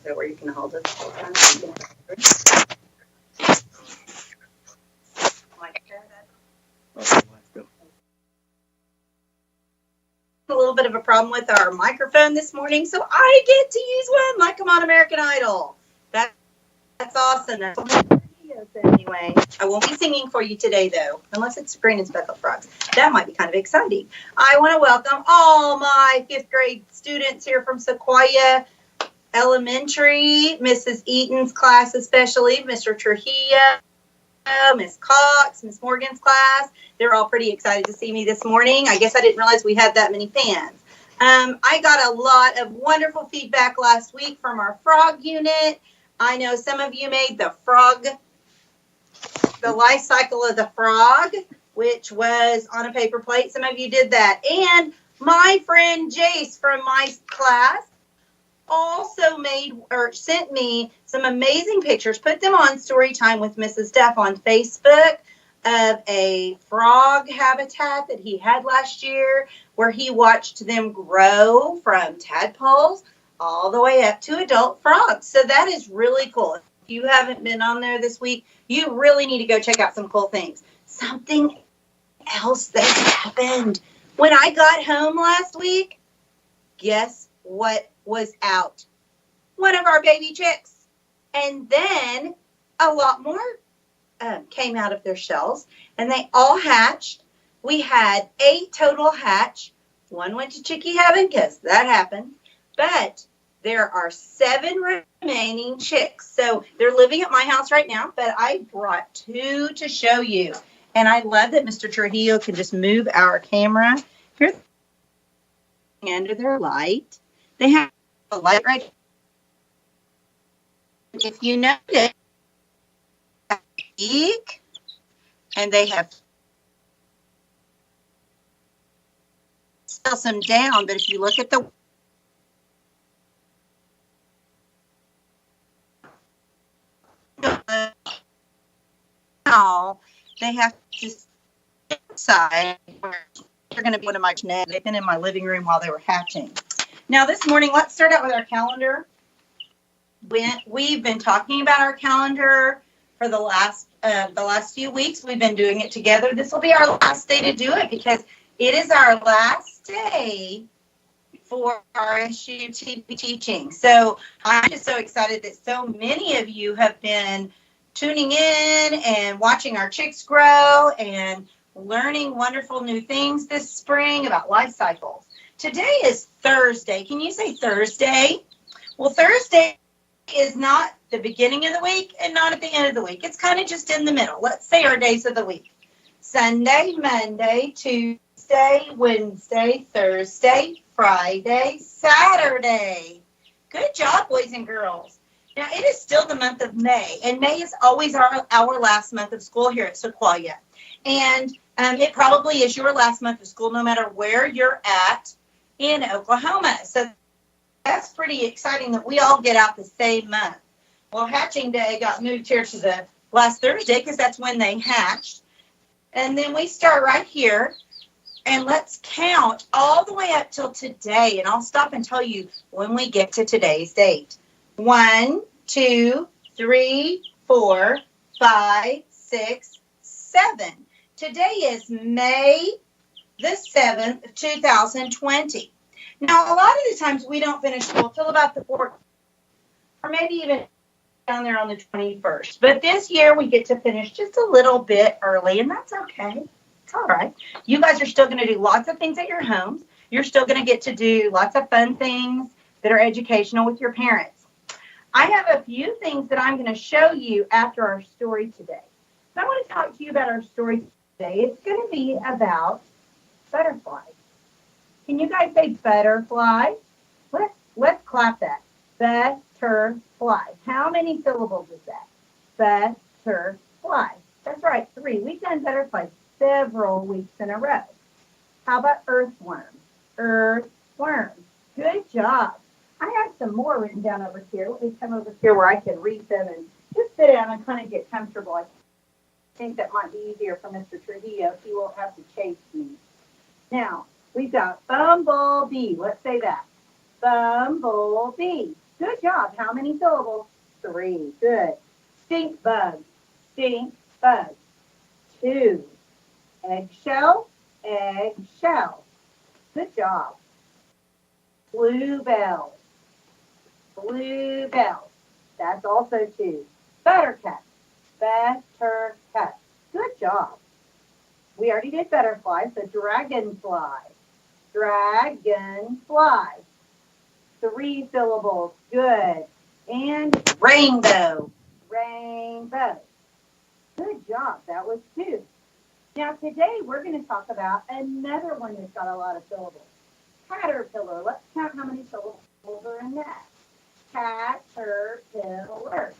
that where you can hold it the whole time? A little bit of a problem with our microphone this morning, so I get to use one like I'm on American Idol. That's awesome. That's anyway. I won't be singing for you today, though, unless it's Green and Speckled Frogs. That might be kind of exciting. I want to welcome all my 5th grade students here from Sequoyah Elementary, Mrs. Eaton's class especially, Mr. Trujillo, Miss Cox, Miss Morgan's class. They're all pretty excited to see me this morning. I guess I didn't realize we had that many fans. I got a lot of wonderful feedback last week from our frog unit. I know some of you made the life cycle of the frog, which was on a paper plate. Some of you did that. And my friend Jace from my class also sent me some amazing pictures, put them on Storytime with Mrs. Duff on Facebook, of a frog habitat that he had last year, where he watched them grow from tadpoles all the way up to adult frogs. So that is really cool. If you haven't been on there this week, you really need to go check out some cool things. Something else that happened. When I got home last week, guess what was out? One of our baby chicks. And then a lot more came out of their shells, and they all hatched. We had 8 total hatch. 1 went to chickie heaven because that happened. But there are 7 remaining chicks. So they're living at my house right now, but I brought 2 to show you. And I love that Mr. Trujillo can just move our camera. Here's under their light. They have a light right here. If you notice, and they have still some down, but if you look at the now, they have to decide where they're going to be one of my genetics. They've been in my living room while they were hatching. Now this morning, let's start out with our calendar. We've been talking about our calendar for the last few weeks. We've been doing it together. This will be our last day to do it because it is our last day for RSU TV teaching. So I'm just so excited that so many of you have been tuning in and watching our chicks grow and learning wonderful new things this spring about life cycles. Today is Thursday. Can you say Thursday? Well, Thursday is not the beginning of the week and not at the end of the week. It's kind of just in the middle. Let's say our days of the week. Sunday, Monday, Tuesday, Wednesday, Thursday, Friday, Saturday. Good job, boys and girls. Now, it is still the month of May, and May is always our last month of school here at Sequoyah. And it probably is your last month of school no matter where you're at in Oklahoma. So that's pretty exciting that we all get out the same month. Well, hatching day got moved here to the last Thursday because that's when they hatched. And then we start right here, and let's count all the way up till today. And I'll stop and tell you when we get to today's date. 1, 2, 3, 4, 5, 6, 7. Today is May the 7th, 2020. Now, a lot of the times we don't finish school till about the 4th, or maybe even down there on the 21st. But this year we get to finish just a little bit early, and that's okay. It's all right. You guys are still going to do lots of things at your homes. You're still going to get to do lots of fun things that are educational with your parents. I have a few things that I'm going to show you after our story today. So I want to talk to you about our story today. It's going to be about butterflies. Can you guys say butterfly? Let's clap that. Butterfly. How many syllables is that? Butterfly. That's right, 3. We've done butterflies several weeks in a row. How about earthworm? Earthworm. Good job. I have some more written down over here. Let me come over here where I can read them and just sit down and kind of get comfortable. I think that might be easier for Mr. Trujillo. He won't have to chase me. Now, we've got bumblebee. Let's say that. Bumblebee. Good job. How many syllables? 3. Good. Stink bug. Stink bug. 2. Eggshell. Eggshell. Good job. Bluebell. Bluebell. That's also 2. Buttercup. Buttercup. Good job. We already did butterfly, so dragonfly. Dragonfly. 3 syllables. Good. And rainbow. Rainbow. Good job. That was 2. Now today we're going to talk about another one that's got a lot of syllables. Caterpillar. Let's count how many syllables are in that. Caterpillar.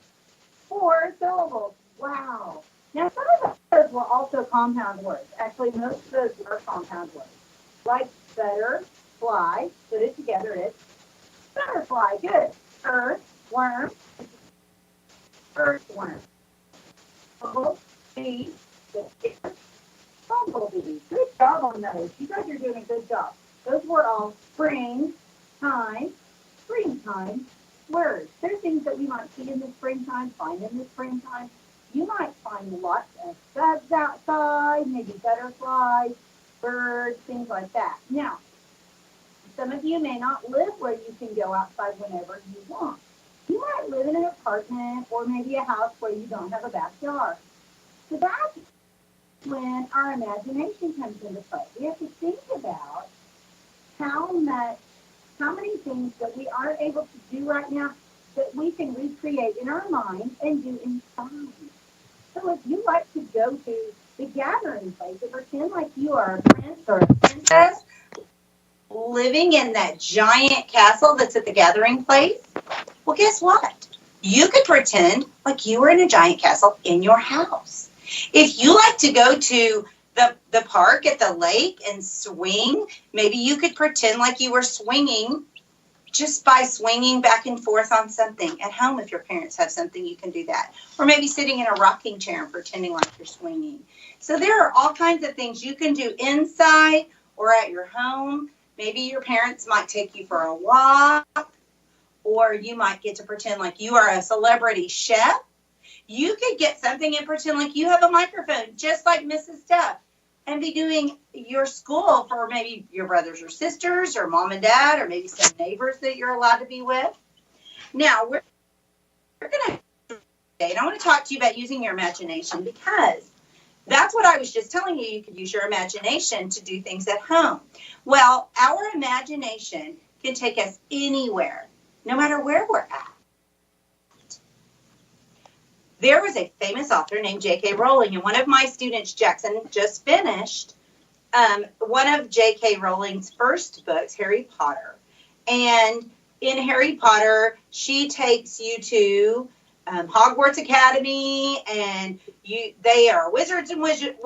4 syllables. Wow. Now some of those were also compound words. Actually, most of those were compound words. Like butterfly. Put it together. It's butterfly. Good. Earthworm. Earthworm. Bumblebee. Bumblebee. Good job on those. You guys are doing a good job. Those were all springtime words. They're things that we might see in the springtime, find in the springtime. You might find lots of doves outside, maybe butterflies, birds, things like that. Now, some of you may not live where you can go outside whenever you want. You might live in an apartment or maybe a house where you don't have a backyard. So that's when our imagination comes into play. We have to think about how many things that we aren't able to do right now that we can recreate in our mind and do inside. So if you like to go to the gathering place and pretend like you are a prince or a princess living in that giant castle that's at the gathering place, well, guess what? You could pretend like you were in a giant castle in your house. If you like to go to the park at the lake and swing, maybe you could pretend like you were swinging just by swinging back and forth on something. At home, if your parents have something, you can do that. Or maybe sitting in a rocking chair and pretending like you're swinging. So there are all kinds of things you can do inside or at your home. Maybe your parents might take you for a walk, or you might get to pretend like you are a celebrity chef. You could get something and pretend like you have a microphone, just like Mrs. Duff, and be doing your school for maybe your brothers or sisters or mom and dad or maybe some neighbors that you're allowed to be with. Now, we're going to, and I want to talk to you about using your imagination, because that's what I was just telling you. You could use your imagination to do things at home. Well, our imagination can take us anywhere, no matter where we're at. There was a famous author named J.K. Rowling, and one of my students, Jackson, just finished one of J.K. Rowling's first books, Harry Potter. And in Harry Potter, she takes you to Hogwarts Academy, and they are wizards and wizards.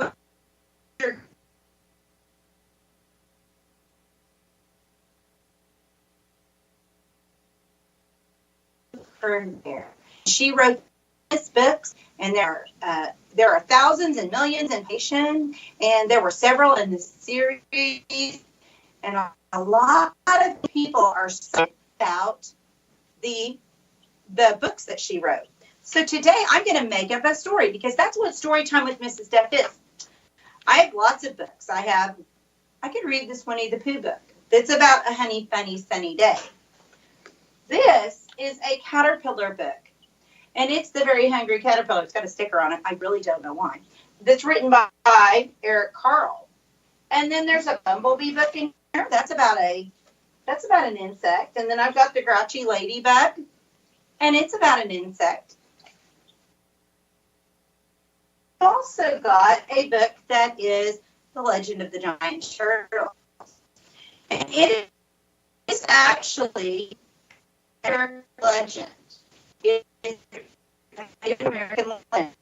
She wrote books, and there are thousands and millions in patients, and there were several in the series, and a lot of people are excited about the books that she wrote. So today I'm going to make up a story, because that's what Storytime with Mrs. Duff is. I have lots of books. I could read this Winnie the Pooh book. It's about a honey, funny, sunny day. This is a caterpillar book. And it's The Very Hungry Caterpillar. It's got a sticker on it. I really don't know why. That's written by Eric Carle. And then there's a bumblebee book in here. That's about an insect. And then I've got the Grouchy Ladybug, and it's about an insect. I've also got a book that is The Legend of the Giant Turtle. And it is actually their legend. It is Native American legend.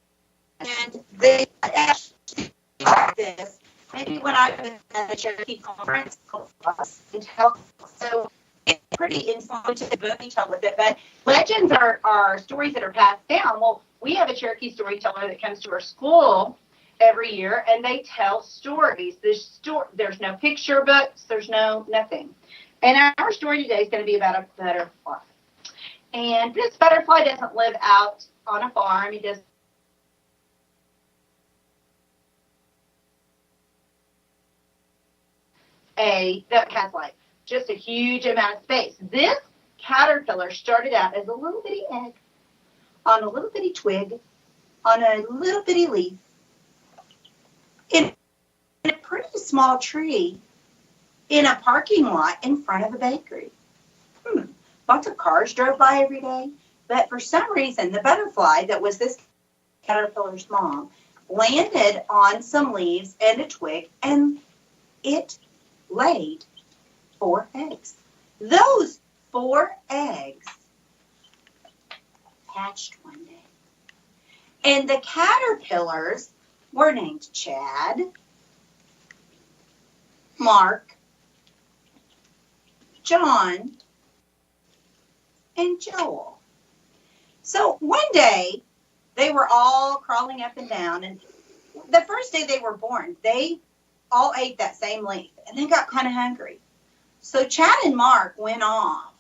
And they actually got this maybe when I was at a Cherokee conference. So it's pretty informative book you tell with it. But legends are stories that are passed down. Well, we have a Cherokee storyteller that comes to our school every year, and they tell stories. There's no picture books. There's nothing. And our story today is going to be about a butterfly. And this butterfly doesn't live out on a farm. He does that has like just a huge amount of space. This caterpillar started out as a little bitty egg on a little bitty twig on a little bitty leaf in a pretty small tree in a parking lot in front of a bakery. Lots of cars drove by every day, but for some reason the butterfly that was this caterpillar's mom landed on some leaves and a twig, and it laid 4 eggs. Those 4 eggs hatched one day. And the caterpillars were named Chad, Mark, John, and Joel. So one day, they were all crawling up and down, and the first day they were born, they all ate that same leaf, and they got kind of hungry. So Chad and Mark went off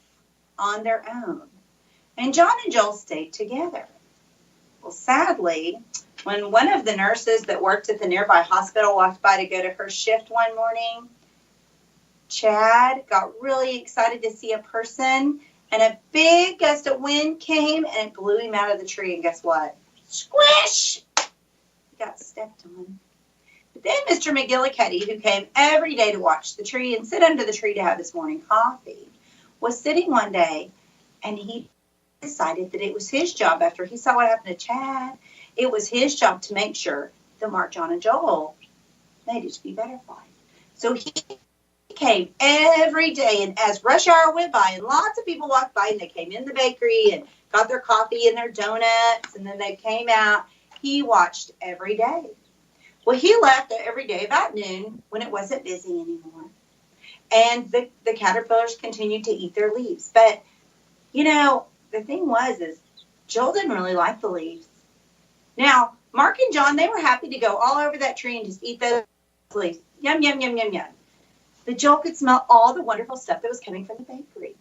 on their own, and John and Joel stayed together. Well, sadly, when one of the nurses that worked at the nearby hospital walked by to go to her shift one morning, Chad got really excited to see a person, and a big gust of wind came and it blew him out of the tree, and guess what? Squish! He got stepped on. But then Mr. McGillicuddy, who came every day to watch the tree and sit under the tree to have his morning coffee, was sitting one day, and he decided that it was his job, after he saw what happened to Chad, it was his job to make sure that Mark, John, and Joel made it to be butterflies. So he came every day, and as rush hour went by and lots of people walked by and they came in the bakery and got their coffee and their donuts, and then they came out, he watched every day. Well, he left every day about noon when it wasn't busy anymore, and the caterpillars continued to eat their leaves. But you know, the thing is Joel didn't really like the leaves. Now Mark and John, they were happy to go all over that tree and just eat those leaves. Yum, yum, yum, yum, yum. But Joel could smell all the wonderful stuff that was coming from the bakery.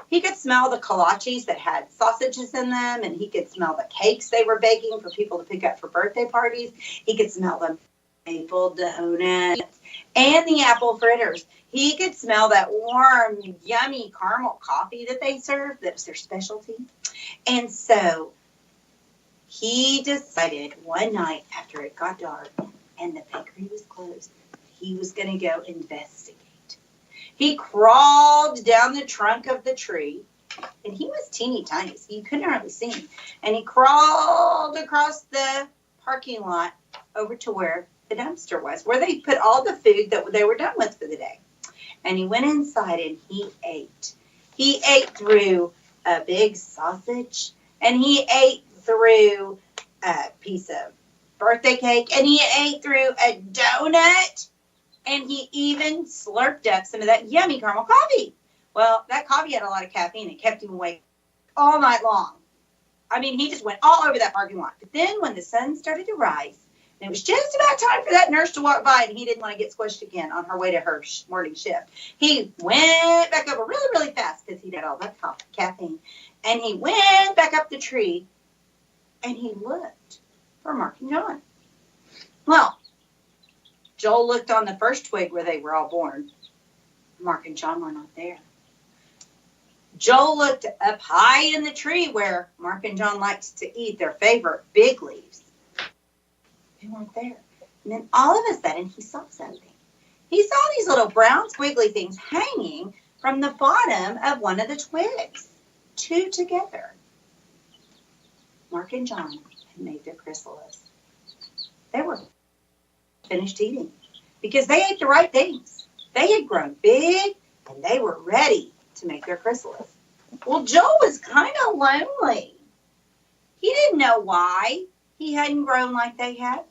He could smell the kolaches that had sausages in them, and he could smell the cakes they were baking for people to pick up for birthday parties. He could smell the maple donuts and the apple fritters. He could smell that warm, yummy caramel coffee that they served. That was their specialty. And so he decided one night after it got dark and the bakery was closed, he was going to go investigate. He crawled down the trunk of the tree, and he was teeny tiny, so you couldn't hardly see him. And he crawled across the parking lot over to where the dumpster was, where they put all the food that they were done with for the day. And he went inside and he ate. He ate through a big sausage, and he ate through a piece of birthday cake, and he ate through a donut. And he even slurped up some of that yummy caramel coffee. Well, that coffee had a lot of caffeine. It kept him awake all night long. I mean, he just went all over that parking lot. But then when the sun started to rise, and it was just about time for that nurse to walk by, and he didn't want to get squished again on her way to her morning shift, he went back over really, really fast because he'd had all that caffeine. And he went back up the tree, and he looked for Mark and John. Well, Joel looked on the first twig where they were all born. Mark and John were not there. Joel looked up high in the tree where Mark and John liked to eat their favorite big leaves. They weren't there. And then all of a sudden, he saw something. He saw these little brown squiggly things hanging from the bottom of one of the twigs, 2 together. Mark and John had made their chrysalis. They were finished eating because they ate the right things. They had grown big, and they were ready to make their chrysalis. Well, Joel was kind of lonely. He didn't know why he hadn't grown like they had.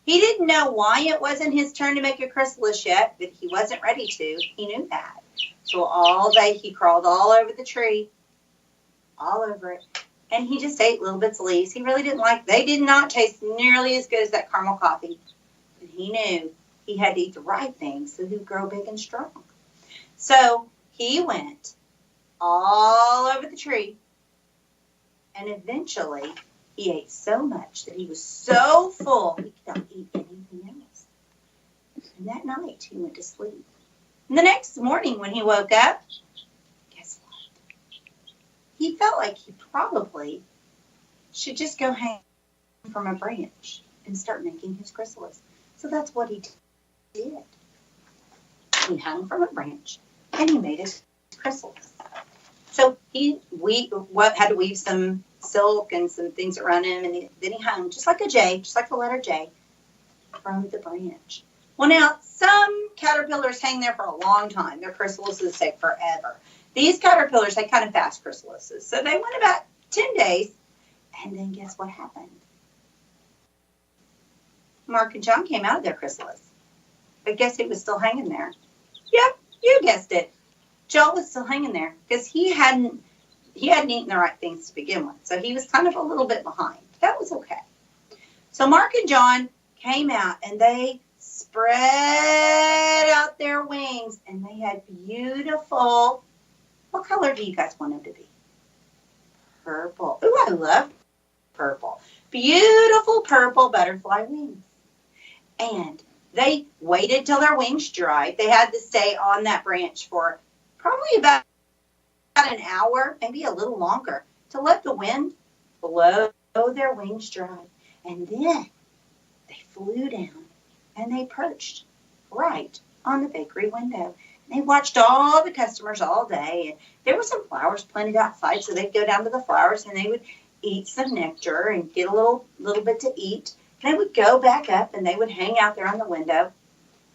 He didn't know why it wasn't his turn to make a chrysalis yet, but he wasn't ready to. He knew that. So all day he crawled all over the tree, all over it, and he just ate little bits of leaves. He really didn't like, they did not taste nearly as good as that caramel coffee. But he knew he had to eat the right things so he'd grow big and strong. So he went all over the tree, And eventually, he ate so much that he was so full he could not eat anything else. And that night, he went to sleep. And the next morning when he woke up, guess what? He felt like he probably should just go hang from a branch and start making his chrysalis. So that's what he did. He hung from a branch and he made his chrysalis. So he had to weave some silk and some things around him, and then he hung just like a J, just like the letter J, from the branch. Well, now, some caterpillars hang there for a long time. Their chrysalises take forever. These caterpillars had kind of fast chrysalises. So they went about 10 days, and then guess what happened? Mark and John came out of their chrysalis. But guess who was still hanging there? Yep, you guessed it. Joel was still hanging there because he hadn't eaten the right things to begin with. So he was kind of a little bit behind. That was okay. So Mark and John came out, and they spread out their wings, and they had beautiful, what color do you guys want them to be? Purple. Ooh, I love purple. Beautiful purple butterfly wings. And they waited till their wings dried. They had to stay on that branch for probably about an hour, maybe a little longer, to let the wind blow their wings dry. And then they flew down and they perched right on the bakery window. And they watched all the customers all day. And there were some flowers planted outside, so they'd go down to the flowers and they would eat some nectar and get a little bit to eat. They would go back up and they would hang out there on the window,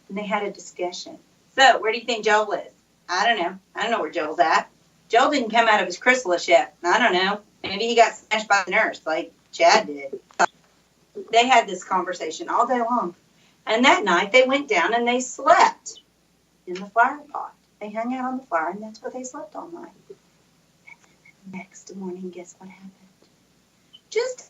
and they had a discussion. So, where do you think Joel is? I don't know. I don't know where Joel's at. Joel didn't come out of his chrysalis yet. I don't know. Maybe he got smashed by the nurse like Chad did. They had this conversation all day long. And that night they went down and they slept in the flower pot. They hung out on the flower, and that's where they slept all night. And then the next morning, guess what happened? Just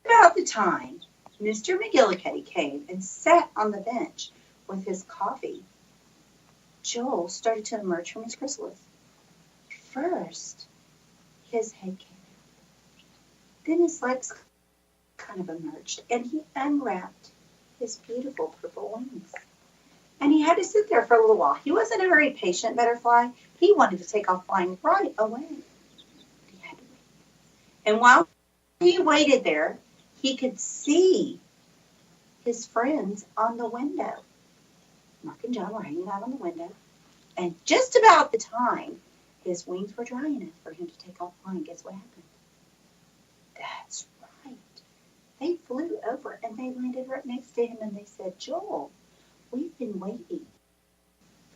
about the time Mr. McGillicuddy came and sat on the bench with his coffee, Joel started to emerge from his chrysalis. First, his head came out. Then his legs kind of emerged, and he unwrapped his beautiful purple wings. And he had to sit there for a little while. He wasn't a very patient butterfly. He wanted to take off flying right away. But he had to wait. And while he waited there, he could see his friends on the window. Mark and John were hanging out on the window. And just about the time his wings were dry enough for him to take off flying, guess what happened? That's right. They flew over and they landed right next to him, and they said, Joel, we've been waiting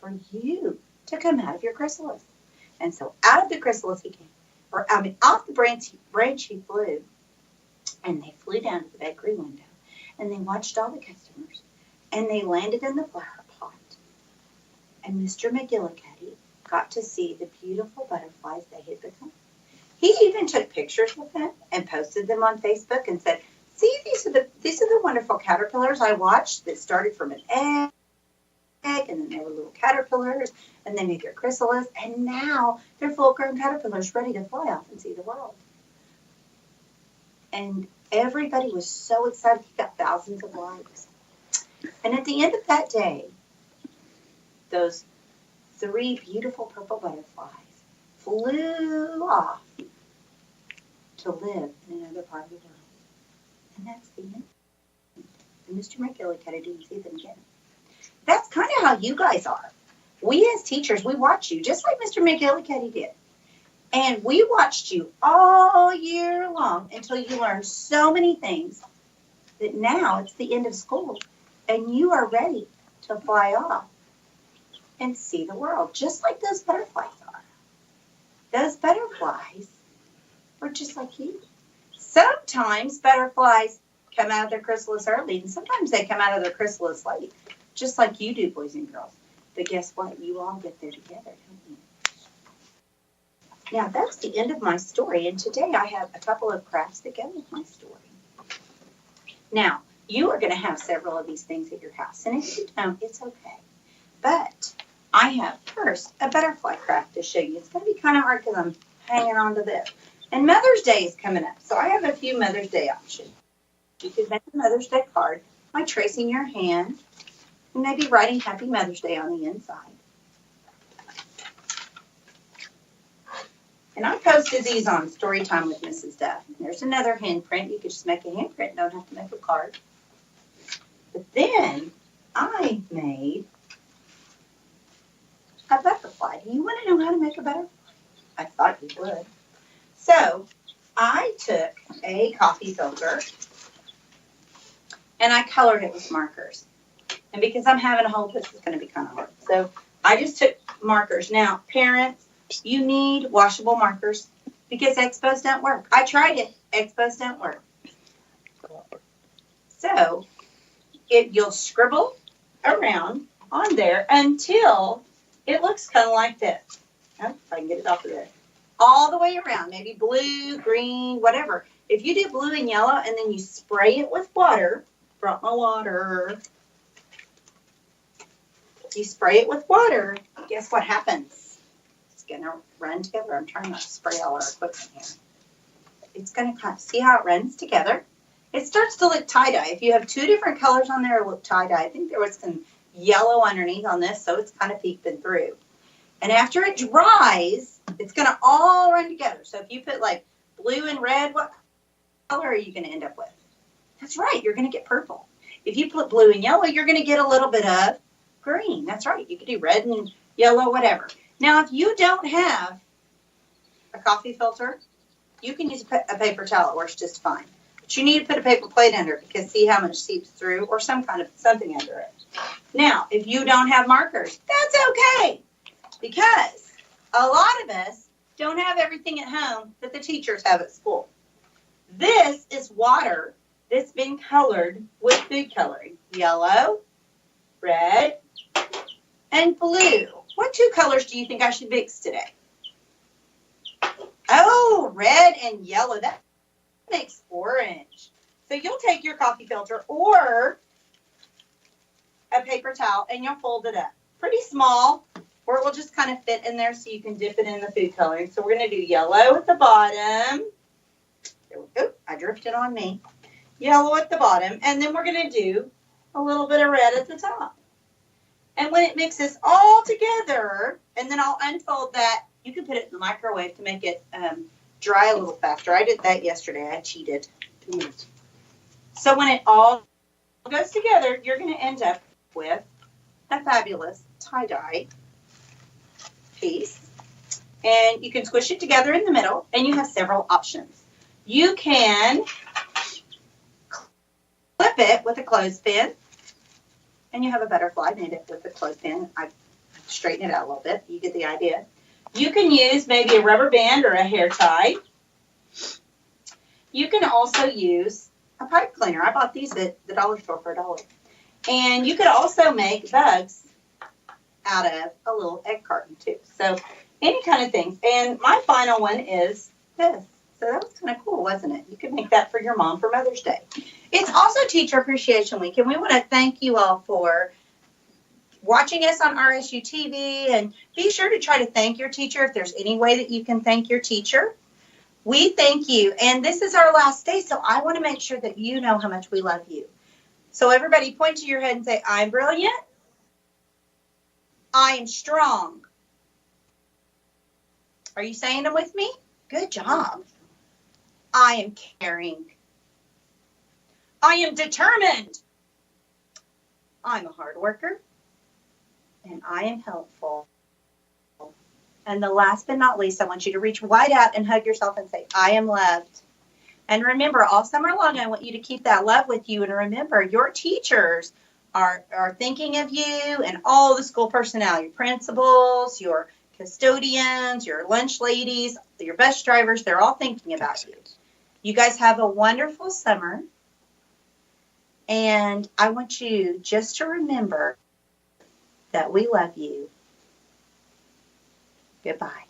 for you to come out of your chrysalis. And so out of the chrysalis he came. Off the branch he flew. And they flew down to the bakery window, and they watched all the customers, and they landed in the flower pot. And Mr. McGillicuddy got to see the beautiful butterflies they had become. He even took pictures with them and posted them on Facebook and said, see, these are the wonderful caterpillars I watched that started from an egg, and then they were little caterpillars, and they made their chrysalis, and now they're full-grown caterpillars ready to fly off and see the world. And everybody was so excited. He got thousands of likes. And at the end of that day, those 3 beautiful purple butterflies flew off to live in another part of the world. And that's the end. And Mr. McGillicuddy didn't see them again. That's kind of how you guys are. We as teachers, we watch you just like Mr. McGillicuddy did. And we watched you all year long until you learned so many things that now it's the end of school and you are ready to fly off and see the world, just like those butterflies are. Those butterflies are just like you. Sometimes butterflies come out of their chrysalis early, and sometimes they come out of their chrysalis late, just like you do, boys and girls. But guess what? You all get there together, don't you? Now, that's the end of my story, and today I have a couple of crafts that go with my story. Now, you are going to have several of these things at your house, and if you don't, it's okay. But I have first a butterfly craft to show you. It's going to be kind of hard because I'm hanging on to this. And Mother's Day is coming up, so I have a few Mother's Day options. You could make a Mother's Day card by tracing your hand and maybe writing Happy Mother's Day on the inside. And I posted these on Storytime with Mrs. Duff. There's another handprint. You could just make a handprint, don't have to make a card. But then I made a butterfly. Do you want to know how to make a butterfly? I thought you would. So I took a coffee filter and I colored it with markers. And because I'm having a hold, this is going to be kind of hard. So I just took markers. Now, parents, you need washable markers because Expos don't work. I tried it. Expos don't work. So you'll scribble around on there until it looks kind of like this. Oh, if I can get it off of there. All the way around, maybe blue, green, whatever. If you do blue and yellow and then you spray it with water, brought my water. You spray it with water, guess what happens? It's going to run together. I'm trying not to spray all our equipment here. It's going to kind of, see how it runs together? It starts to look tie-dye. If you have two different colors on there, it'll look tie-dye. I think there was some yellow underneath on this, so it's kind of peeping through. And after it dries, it's going to all run together. So if you put like blue and red, what color are you going to end up with? That's right, you're going to get purple. If you put blue and yellow, you're going to get a little bit of green. That's right, you could do red and yellow, whatever. Now, if you don't have a coffee filter, you can use a paper towel. It works just fine. But you need to put a paper plate under it because see how much seeps through, or some kind of something under it. Now, if you don't have markers, that's okay because a lot of us don't have everything at home that the teachers have at school. This is water that's been colored with food coloring. Yellow, red, and blue. What two colors do you think I should mix today? Oh, red and yellow. That makes orange. So you'll take your coffee filter or a paper towel and you'll fold it up. Pretty small, or it will just kind of fit in there so you can dip it in the food coloring. So we're going to do yellow at the bottom. There we go. I drifted on me. Yellow at the bottom. And then we're going to do a little bit of red at the top. And when it mixes all together, and then I'll unfold that, you can put it in the microwave to make it dry a little faster. I did that yesterday. I cheated. 2 minutes. So when it all goes together, you're going to end up with a fabulous tie-dye piece. And you can squish it together in the middle, and you have several options. You can clip it with a clothespin. And you have a butterfly made it with a clothespin. I straighten it out a little bit. You get the idea. You can use maybe a rubber band or a hair tie. You can also use a pipe cleaner. I bought these at the dollar store for $1. And you could also make bugs out of a little egg carton too. So any kind of things. And my final one is this. So that was kind of cool, wasn't it? You could make that for your mom for Mother's Day. It's also Teacher Appreciation Week, and we want to thank you all for watching us on RSU TV. And be sure to try to thank your teacher if there's any way that you can thank your teacher. We thank you. And this is our last day, so I want to make sure that you know how much we love you. So everybody point to your head and say, I'm brilliant. I am strong. Are you saying them with me? Good job. I am caring. I am determined. I'm a hard worker. And I am helpful. And the last but not least, I want you to reach wide out and hug yourself and say, I am loved. And remember, all summer long, I want you to keep that love with you. And remember, your teachers are thinking of you and all the school personnel, your principals, your custodians, your lunch ladies, your bus drivers, they're all thinking about you. You guys have a wonderful summer. And I want you just to remember that we love you. Goodbye.